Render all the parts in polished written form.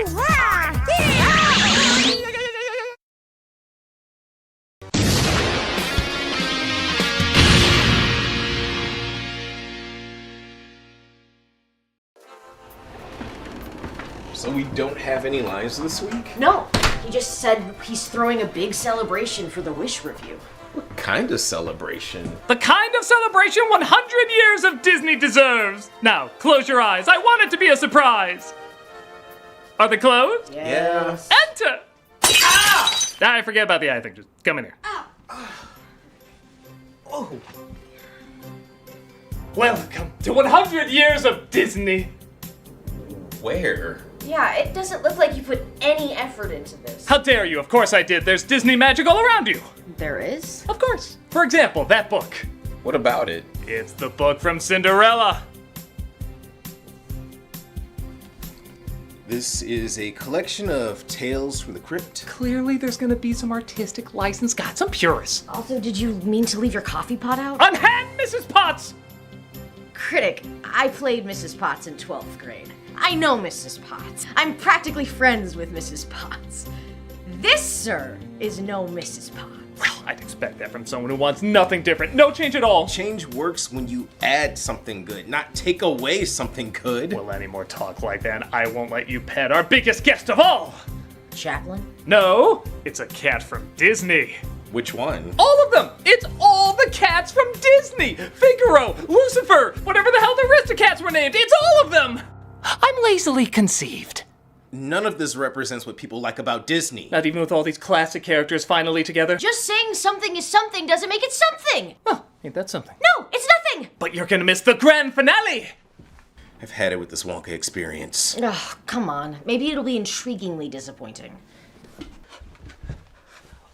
So we don't have any lines this week? No, he just said he's throwing a big celebration for the Wish review. What kind of celebration? The kind of celebration 100 years of Disney deserves! Now, close your eyes. I want it to be a surprise. Are they closed? Yes. Enter! Ah! I forget about the eye thing. Just come in here. Oh. Welcome to 100 years of Disney. Where? Yeah, it doesn't look like you put any effort into this. How dare you? Of course I did. There's Disney magic all around you. There is? Of course. For example, that book. What about it? It's the book from Cinderella. This is a collection of tales from the crypt. Clearly there's gonna be some artistic license. Got some purists. Also, did you mean to leave your coffee pot out? Unhand Mrs. Potts! Critic, I played Mrs. Potts in 12th grade. I know Mrs. Potts. I'm practically friends with Mrs. Potts. This, sir, is no Mrs. Potts. Well, I'd expect that from someone who wants nothing different. No change at all. Change works when you add something good, not take away something good. Well, any more talk like that, I won't let you pet our biggest guest of all. Chaplin? No, it's a cat from Disney. Which one? All of them! It's all the cats from Disney! Figaro, Lucifer, whatever the hell the Aristocats were named, it's all of them! I'm lazily conceived. None of this represents what people like about Disney. Not even with all these classic characters finally together. Just saying something is something doesn't make it something! Oh, ain't that something? No, it's nothing! But you're gonna miss the grand finale! I've had it with this Wonka experience. Ugh, come on. Maybe it'll be intriguingly disappointing.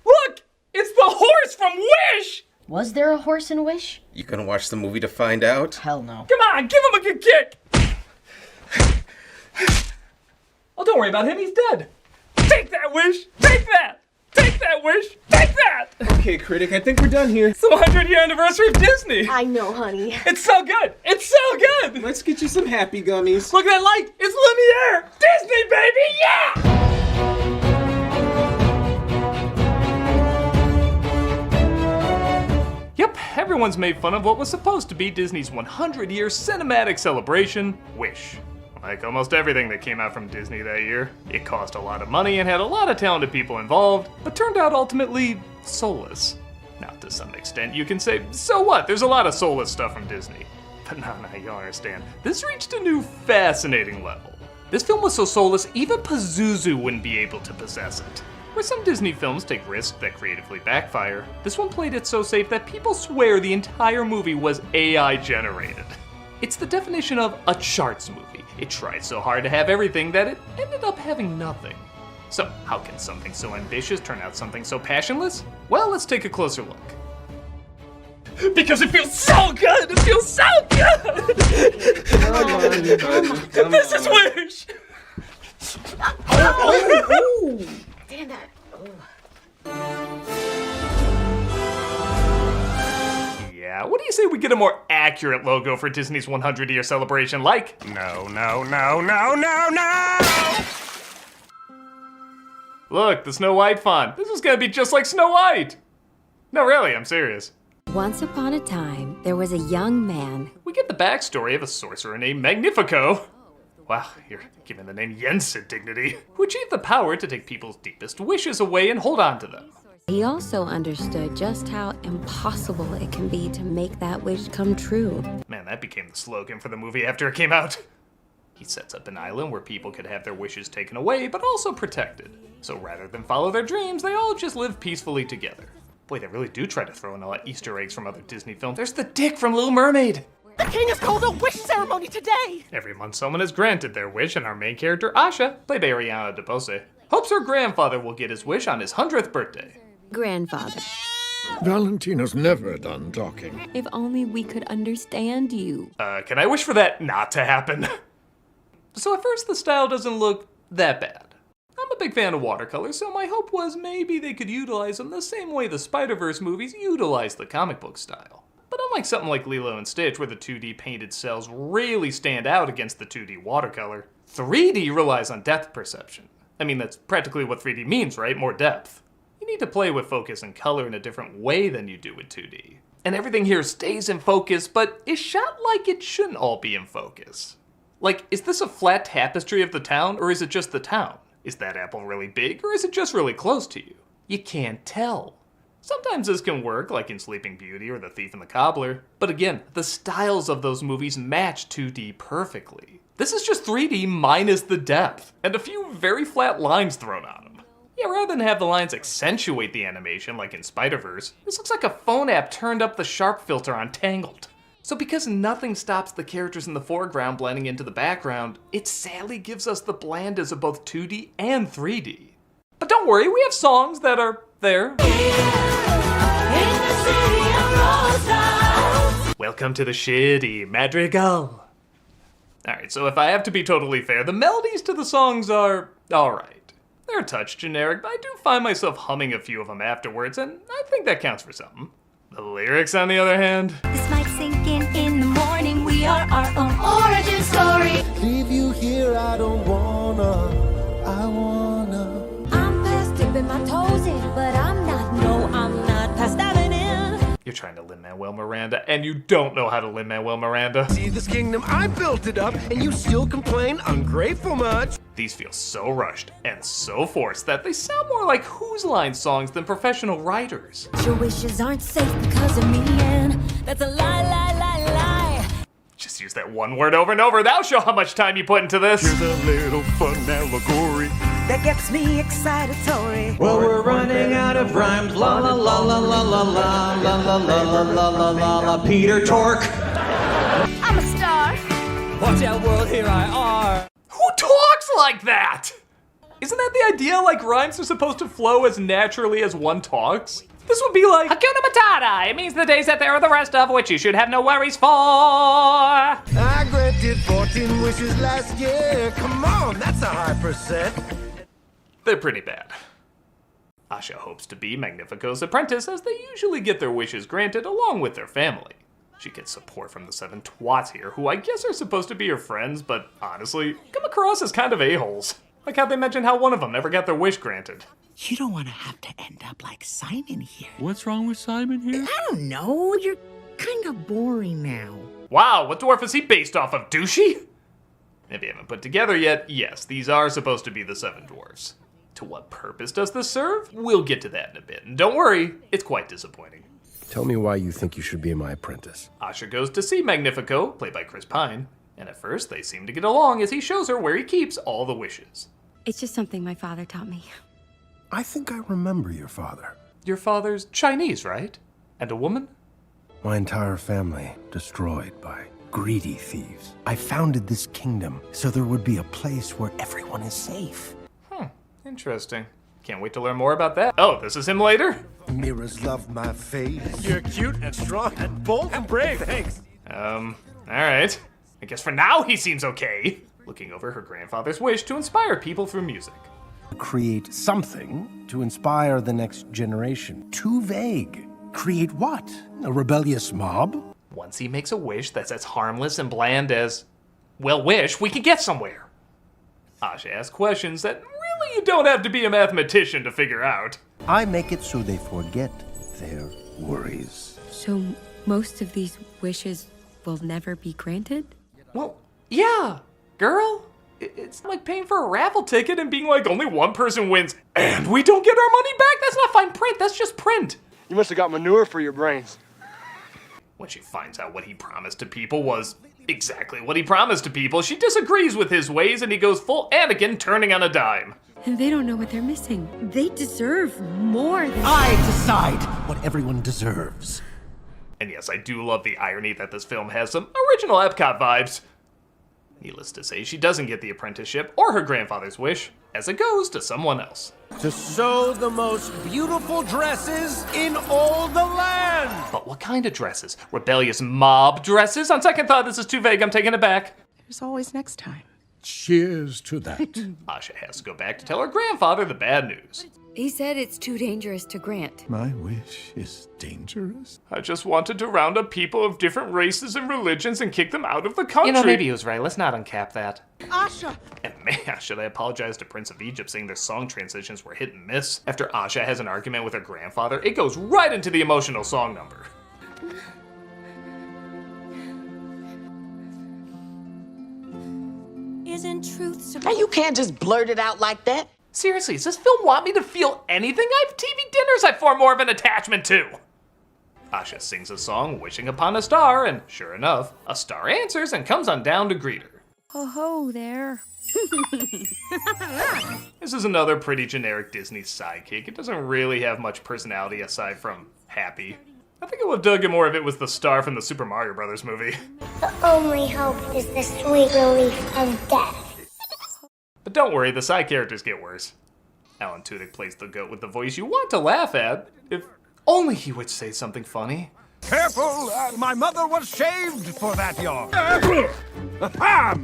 Look! It's the horse from Wish! Was there a horse in Wish? You gonna watch the movie to find out? Hell no. Come on, give him a good kick! Oh, don't worry about him, he's dead. Take that, Wish! Take that! Take that, Wish! Take that! Okay, critic, I think we're done here. It's the 100-year anniversary of Disney! I know, honey. It's so good! It's so good! Let's get you some happy gummies. Look at that light! It's Lumiere! Disney, baby! Yeah! Yep, everyone's made fun of what was supposed to be Disney's 100-year cinematic celebration, Wish. Like almost everything that came out from Disney that year, it cost a lot of money and had a lot of talented people involved, but turned out ultimately soulless. Now, to some extent, you can say, so what? There's a lot of soulless stuff from Disney. But no, you'll understand. This reached a new fascinating level. This film was so soulless, even Pazuzu wouldn't be able to possess it. Where some Disney films take risks that creatively backfire, this one played it so safe that people swear the entire movie was AI generated. It's the definition of a charts movie. It tried so hard to have everything that it ended up having nothing. So, how can something so ambitious turn out something so passionless? Well, let's take a closer look. Because it feels so good! It feels so good! This is Wish! Damn that. Yeah, what do you say we get a more accurate logo for Disney's 100-year celebration, like? No. Look, the Snow White font. This is gonna be just like Snow White. No, really, I'm serious. Once upon a time, there was a young man. We get the backstory of a sorcerer named Magnifico. Wow, you're giving the name Jensen dignity. Who achieved the power to take people's deepest wishes away and hold on to them. He also understood just how impossible it can be to make that wish come true. Man, that became the slogan for the movie after it came out. He sets up an island where people could have their wishes taken away, but also protected. So rather than follow their dreams, they all just live peacefully together. Boy, they really do try to throw in a lot of Easter eggs from other Disney films. There's the dick from Little Mermaid. The king has called a wish ceremony today! Every month someone is granted their wish, and our main character, Asha, played by Ariana DeBose, hopes her grandfather will get his wish on his 100th birthday. Grandfather, Valentina's never done talking. if only we could understand you. Can I wish for that not to happen? So at first the style doesn't look that bad. I'm a big fan of watercolors, so my hope was maybe they could utilize them the same way the Spider-Verse movies utilize the comic book style. But unlike something like Lilo and Stitch, where the 2D painted cells really stand out against the 2D watercolor, 3D relies on depth perception. I mean, that's practically what 3D means, right? More depth. You need to play with focus and color in a different way than you do with 2D. And everything here stays in focus, but is shot like it shouldn't all be in focus. Like, is this a flat tapestry of the town, or is it just the town? Is that apple really big, or is it just really close to you? You can't tell. Sometimes this can work, like in Sleeping Beauty or The Thief and the Cobbler, but again, the styles of those movies match 2D perfectly. This is just 3D minus the depth, and a few very flat lines thrown on them. Yeah, rather than have the lines accentuate the animation like in Spider-Verse, this looks like a phone app turned up the sharp filter on Tangled. So because nothing stops the characters in the foreground blending into the background, it sadly gives us the blandness of both 2D and 3D. But don't worry, we have songs that are there. Welcome to the shitty madrigal. Alright, so if I have to be totally fair, the melodies to the songs are alright. They're a touch generic, but I do find myself humming a few of them afterwards, and I think that counts for something. The lyrics, on the other hand... This might sink in the morning, we are our own origin story. Leave you here, I don't wanna. I'm past dipping my toes in, but I'm not past diving in. You're trying to Lin-Manuel Miranda, and you don't know how to Lin-Manuel Miranda. See this kingdom, I built it up, and you still complain, ungrateful much. These feel so rushed and so forced that they sound more like Who's Line songs than professional writers. Your wishes aren't safe because of me, and that's a lie. Just use that one word over and over. That'll show how much time you put into this. Here's a little fun allegory. That gets me excitatory. Well, we're running out of rhymes. La la la la la la la la la la la la la la la. Peter Tork. I'm a star. Watch out, world, here I are. Who talks like that? Isn't that the idea? Like, rhymes are supposed to flow as naturally as one talks? This would be like, Hakuna Matata. It means the days that there are the rest of which you should have no worries for. I granted 14 wishes last year. Come on, that's a high percent. They're pretty bad. Asha hopes to be Magnifico's apprentice, as they usually get their wishes granted along with their family. She gets support from the 7 twats here, who I guess are supposed to be her friends, but honestly, come across as kind of a-holes. Like how they mentioned how one of them never got their wish granted. You don't want to have to end up like Simon here. What's wrong with Simon here? I don't know. You're kind of boring now. Wow, what dwarf is he based off of, douchey? If you haven't put together yet, yes, these are supposed to be the 7 dwarfs. To what purpose does this serve? We'll get to that in a bit, and don't worry, it's quite disappointing. Tell me why you think you should be my apprentice. Asha goes to see Magnifico, played by Chris Pine, and at first they seem to get along as he shows her where he keeps all the wishes. It's just something my father taught me. I think I remember your father. Your father's Chinese, right? And a woman? My entire family destroyed by greedy thieves. I founded this kingdom so there would be a place where everyone is safe. Interesting. Can't wait to learn more about that. Oh, this is him later? Mirrors love my face. You're cute and strong and bold and brave. Thanks. Alright. I guess for now he seems okay. Looking over her grandfather's wish to inspire people through music. Create something to inspire the next generation. Too vague. Create what? A rebellious mob? Once he makes a wish that's as harmless and bland as, well, wish, we can get somewhere. Asha asks questions that really you don't have to be a mathematician to figure out. I make it so they forget their worries. So most of these wishes will never be granted? Well, yeah, girl. It's like paying for a raffle ticket and being like, only one person wins and we don't get our money back? That's not fine print, that's just print. You must have got manure for your brains. When she finds out what he promised to people was exactly what he promised to people, she disagrees with his ways and he goes full Anakin, turning on a dime. And they don't know what they're missing. They deserve more than... I decide what everyone deserves. And yes, I do love the irony that this film has some original Epcot vibes. Needless to say, she doesn't get the apprenticeship or her grandfather's wish, as it goes to someone else. To sew the most beautiful dresses in all the land. But what kind of dresses? Rebellious mob dresses? On second thought, this is too vague, I'm taking it back. There's always next time. Cheers to that. Asha has to go back to tell her grandfather the bad news. He said it's too dangerous to grant. My wish is dangerous. I just wanted to round up people of different races and religions and kick them out of the country. You know, maybe he was right. Let's not uncap that. Asha! And man, should I apologize to Prince of Egypt saying their song transitions were hit and miss. After Asha has an argument with her grandfather, it goes right into the emotional song number. Isn't truth supposed... Now you can't just blurt it out like that. Seriously, does this film want me to feel anything? I have TV dinners I form more of an attachment to. Asha sings a song wishing upon a star, and sure enough, a star answers and comes on down to greet her. Ho there. This is another pretty generic Disney sidekick. It doesn't really have much personality aside from happy. I think I would have dug it more if it was the star from the Super Mario Brothers movie. The only hope is the sweet relief of death. But don't worry, the side characters get worse. Alan Tudyk plays the goat with the voice you want to laugh at. If only he would say something funny. Careful! My mother was shaved for that yawn.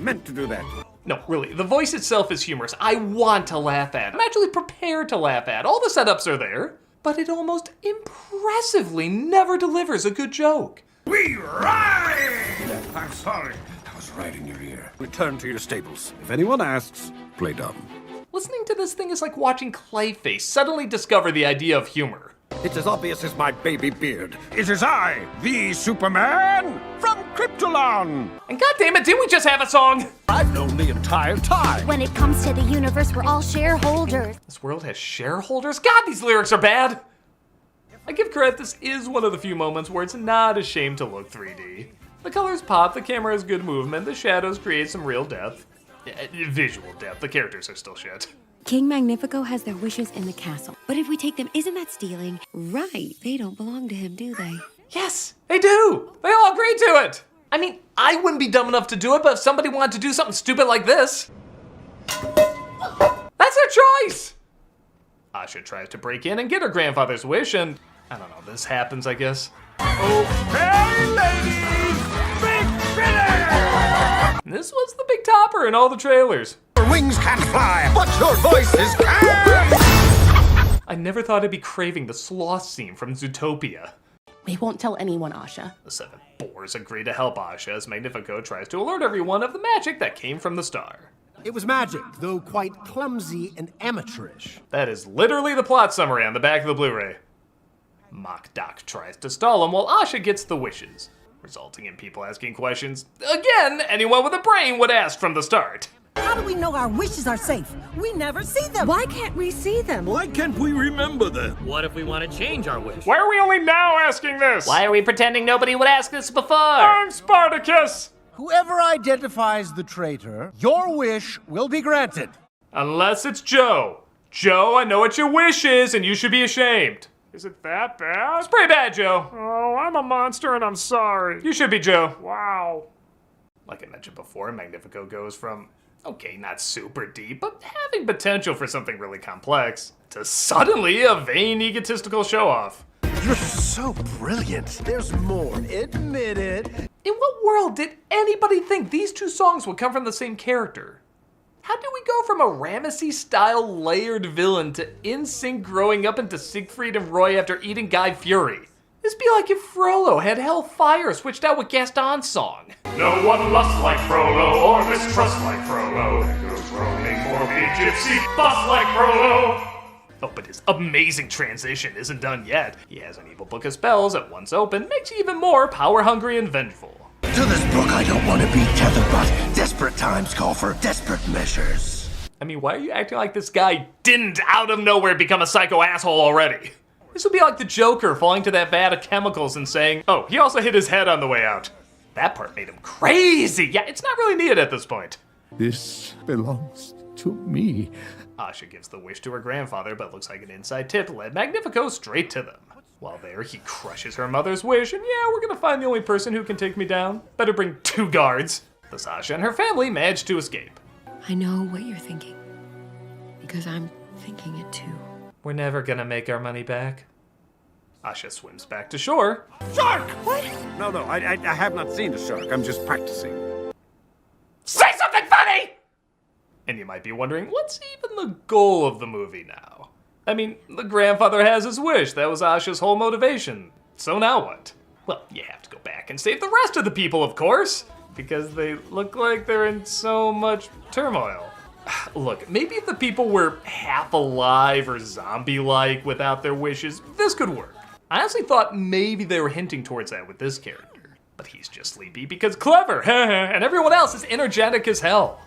Meant to do that. No, really, the voice itself is humorous. I want to laugh at. I'm actually prepared to laugh at. All the setups are there, but it almost impressively never delivers a good joke. We ride! I'm sorry. I was right in your ear. Return to your stables. If anyone asks, play dumb. Listening to this thing is like watching Clayface suddenly discover the idea of humor. It's as obvious as my baby beard. It is I, the Superman from Krypton. And goddammit, didn't we just have a song? I've known the entire time. When it comes to the universe, we're all shareholders. This world has shareholders? God, these lyrics are bad. I give credit, this is one of the few moments where it's not ashamed to look 3D. The colors pop, the camera has good movement, the shadows create some real depth. Visual depth, the characters are still shit. King Magnifico has their wishes in the castle. But if we take them, isn't that stealing? Right. They don't belong to him, do they? Yes, they do. They all agree to it. I mean, I wouldn't be dumb enough to do it, but if somebody wanted to do something stupid like this, that's their choice. Asha tries to break in and get her grandfather's wish, and I don't know, this happens, I guess. Okay, ladies, big finish! This was the big topper in all the trailers. Your wings can't fly, but your voices can! I never thought I'd be craving the sloth scene from Zootopia. We won't tell anyone, Asha. The 7 boars agree to help Asha as Magnifico tries to alert everyone of the magic that came from the star. It was magic, though quite clumsy and amateurish. That is literally the plot summary on the back of the Blu-ray. Mock Doc tries to stall him while Asha gets the wishes, resulting in people asking questions again anyone with a brain would ask from the start. How do we know our wishes are safe? We never see them. Why can't we see them? Why can't we remember them? What if we want to change our wish? Why are we only now asking this? Why are we pretending nobody would ask this before? I'm Spartacus! Whoever identifies the traitor, your wish will be granted. Unless it's Joe. Joe, I know what your wish is, and you should be ashamed. Is it that bad? It's pretty bad, Joe. Oh, I'm a monster and I'm sorry. You should be, Joe. Wow. Like I mentioned before, Magnifico goes from, okay, not super deep, but having potential for something really complex, to suddenly a vain, egotistical show-off. You're so brilliant. There's more. Admit it. In what world did anybody think these two songs would come from the same character? How did we go from a Ramesses-style layered villain to NSYNC growing up into Siegfried and Roy after eating Guy Fieri? This'd be like if Frollo had Hellfire switched out with Gaston's song. No one lusts like Frollo or mistrusts like Frollo. Goes roaming for big gypsy bust like Frollo. Oh, but his amazing transition isn't done yet. He has an evil book of spells that once open makes you even more power-hungry and vengeful. To this book, I don't want to be tethered, but desperate times call for desperate measures. I mean, why are you acting like this guy didn't out of nowhere become a psycho asshole already? This would be like the Joker falling to that vat of chemicals and saying, oh, he also hit his head on the way out. That part made him crazy. Yeah, it's not really needed at this point. This belongs to me. Asha gives the wish to her grandfather, but looks like an inside tip led Magnifico straight to them. While there, he crushes her mother's wish, and yeah, we're gonna find the only person who can take me down. Better bring 2 guards. Thus Asha and her family manage to escape. I know what you're thinking. Because I'm thinking it too. We're never gonna make our money back. Asha swims back to shore. Shark! What? No, I have not seen a shark. I'm just practicing. Say something funny! And you might be wondering, what's even the goal of the movie now? I mean, the grandfather has his wish. That was Asha's whole motivation. So now what? Well, you have to go back and save the rest of the people, of course, because they look like they're in so much turmoil. Look, maybe if the people were half alive or zombie-like without their wishes, this could work. I honestly thought maybe they were hinting towards that with this character. But he's just sleepy because clever, and everyone else is energetic as hell.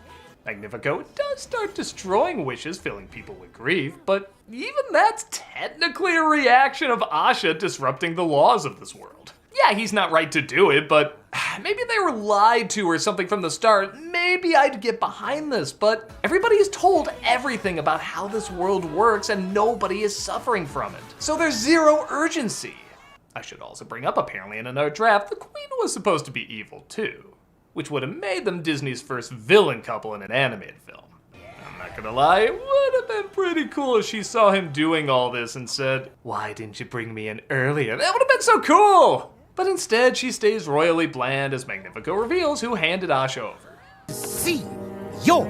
Magnifico does start destroying wishes, filling people with grief, but even that's technically a reaction of Asha disrupting the laws of this world. Yeah, he's not right to do it, but maybe they were lied to or something from the start. Maybe I'd get behind this, but everybody is told everything about how this world works and nobody is suffering from it. So there's zero urgency. I should also bring up, apparently in another draft, the Queen was supposed to be evil too, which would have made them Disney's first villain couple in an animated film. I'm not gonna lie, it would have been pretty cool if she saw him doing all this and said, "Why didn't you bring me in earlier?" That would have been so cool! But instead, she stays royally bland as Magnifico reveals who handed Asha over. See your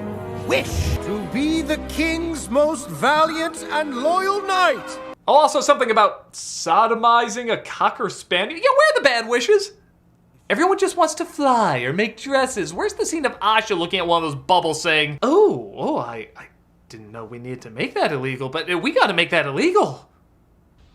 wish to be the king's most valiant and loyal knight. Also something about sodomizing a cocker spaniel. Yeah, where are the bad wishes? Everyone just wants to fly or make dresses. Where's the scene of Asha looking at one of those bubbles saying, I didn't know we needed to make that illegal, but we gotta make that illegal.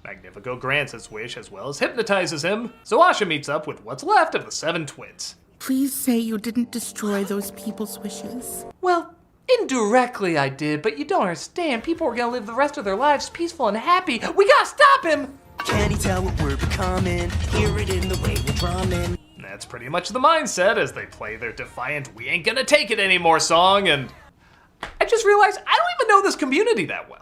Magnifico grants his wish as well as hypnotizes him, so Asha meets up with what's left of the 7 twins. Please say you didn't destroy those people's wishes. Well, indirectly I did, but you don't understand. People are gonna live the rest of their lives peaceful and happy. We gotta stop him! Can he tell what we're becoming? Hear it in the way we're drumming. That's pretty much the mindset as they play their defiant "we ain't gonna take it anymore" song, and I just realized I don't even know this community that well.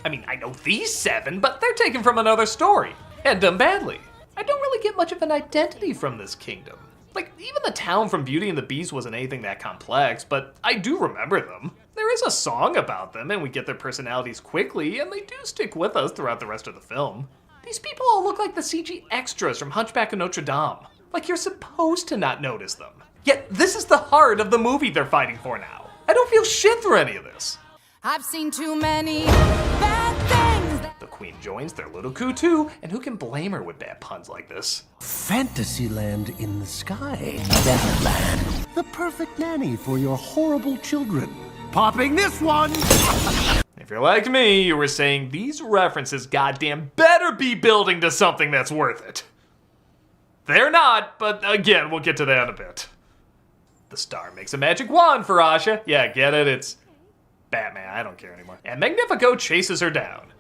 I mean, I know these 7, but they're taken from another story, and done badly. I don't really get much of an identity from this kingdom. Like, even the town from Beauty and the Beast wasn't anything that complex, but I do remember them. There is a song about them, and we get their personalities quickly, and they do stick with us throughout the rest of the film. These people all look like the CG extras from Hunchback of Notre Dame. Like you're supposed to not notice them. Yet this is the heart of the movie they're fighting for now. I don't feel shit through any of this. I've seen too many bad things. The Queen joins their little coup too, and who can blame her with bad puns like this? Fantasyland in the sky. Neverland. The perfect nanny for your horrible children. Popping this one! If you're like me, you were saying these references goddamn better be building to something that's worth it. They're not, but again, we'll get to that in a bit. The star makes a magic wand for Asha. Yeah, get it? It's Batman, I don't care anymore. And Magnifico chases her down.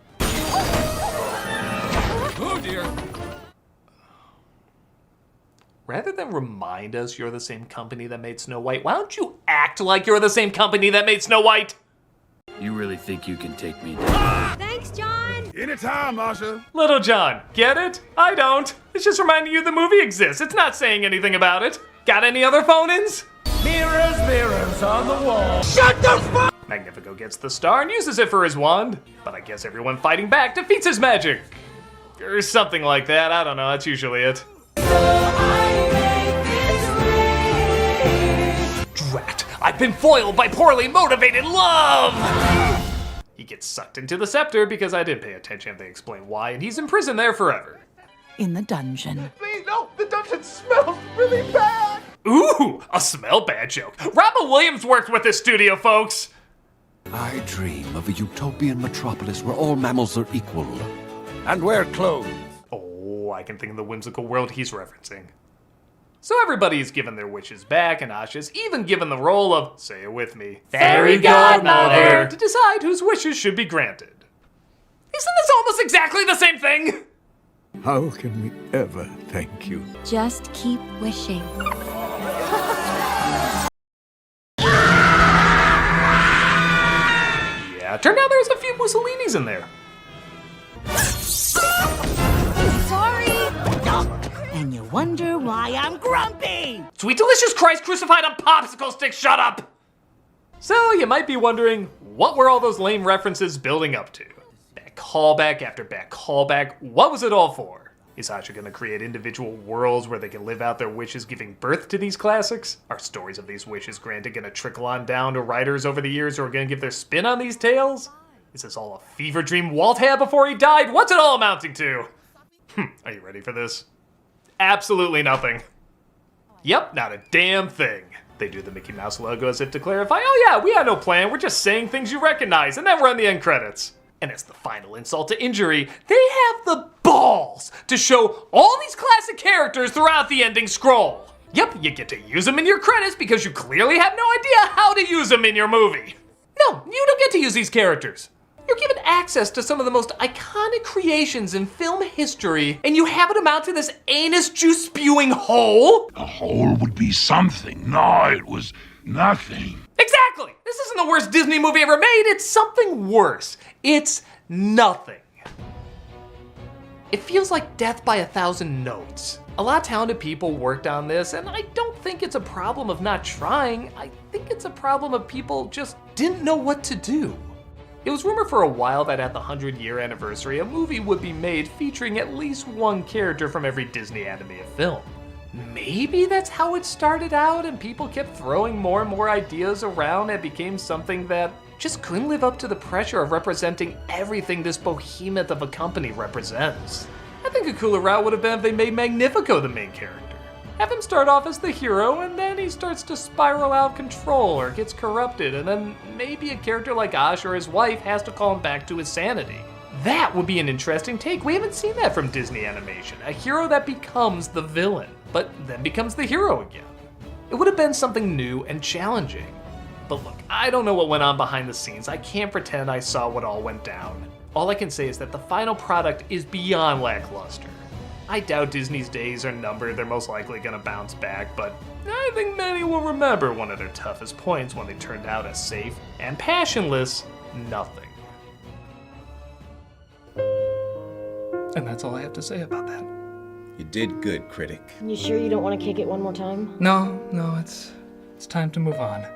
Oh dear. Rather than remind us you're the same company that made Snow White, why don't you act like you're the same company that made Snow White? You really think you can take me down? Thanks, John. Anytime, Asha. Little John, get it? I don't. It's just reminding you the movie exists. It's not saying anything about it. Got any other phone-ins? Mirrors, mirrors on the wall. Shut the fuck! Magnifico gets the star and uses it for his wand, but I guess everyone fighting back defeats his magic. Or something like that, I don't know, that's usually it. Drat, I've been foiled by poorly motivated love! He gets sucked into the scepter because I didn't pay attention if they explain why, and he's imprisoned there forever. In the dungeon. Please, no, the dungeon smells really bad. Ooh, a smell bad joke. Robin Williams worked with this studio, folks. I dream of a utopian metropolis where all mammals are equal. And wear clothes. Oh, I can think of the whimsical world he's referencing. So everybody's given their wishes back, and Asha's even given the role of, say it with me, Fairy Godmother, to decide whose wishes should be granted. Isn't this almost exactly the same thing? How can we ever thank you? Just keep wishing. Yeah, turned out there was a few Mussolinis in there. Sorry. And you wonder why I'm grumpy. Sweet delicious Christ crucified on popsicle sticks, shut up! So you might be wondering, what were all those lame references building up to? Back callback after back callback, what was it all for? Is Asha gonna create individual worlds where they can live out their wishes, giving birth to these classics? Are stories of these wishes granted gonna trickle on down to writers over the years who are gonna give their spin on these tales? Is this all a fever dream Walt had before he died? What's it all amounting to? Are you ready for this? Absolutely nothing. Yep, not a damn thing. They do the Mickey Mouse logo as if to clarify, oh yeah, we had no plan, we're just saying things you recognize, and then run the end credits. And as the final insult to injury, they have the balls to show all these classic characters throughout the ending scroll. Yep, you get to use them in your credits because you clearly have no idea how to use them in your movie. No, you don't get to use these characters. You're given access to some of the most iconic creations in film history, and you have it amount to this anus juice spewing hole? A hole would be something. No, it was nothing. Exactly! This isn't the worst Disney movie ever made, it's something worse. It's nothing. It feels like death by 1,000 notes. A lot of talented people worked on this, and I don't think it's a problem of not trying. I think it's a problem of people just didn't know what to do. It was rumored for a while that at the 100-year anniversary, a movie would be made featuring at least one character from every Disney animated film. Maybe that's how it started out and people kept throwing more and more ideas around and became something that just couldn't live up to the pressure of representing everything this behemoth of a company represents. I think a cooler route would have been if they made Magnifico the main character. Have him start off as the hero, and then he starts to spiral out of control or gets corrupted, and then maybe a character like Ash or his wife has to call him back to his sanity. That would be an interesting take. We haven't seen that from Disney animation. A hero that becomes the villain, but then becomes the hero again. It would have been something new and challenging. But look, I don't know what went on behind the scenes. I can't pretend I saw what all went down. All I can say is that the final product is beyond lackluster. I doubt Disney's days are numbered, they're most likely gonna bounce back, but I think many will remember one of their toughest points when they turned out a safe and passionless nothing. And that's all I have to say about that. You did good, critic. You sure you don't want to kick it one more time? No, it's time to move on.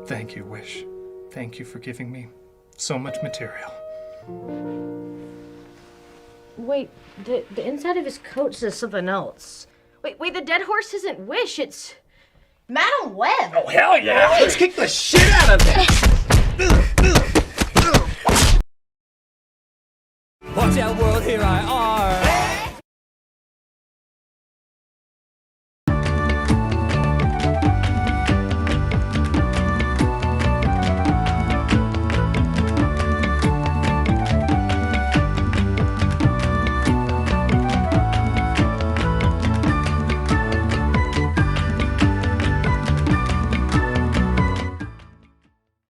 Thank you, Wish. Thank you for giving me so much material. Wait, the inside of his coat says something else. Wait, the dead horse isn't Wish, it's Madam Web. Oh, hell yeah! Let's kick the shit out of that! Watch out, world, here I are.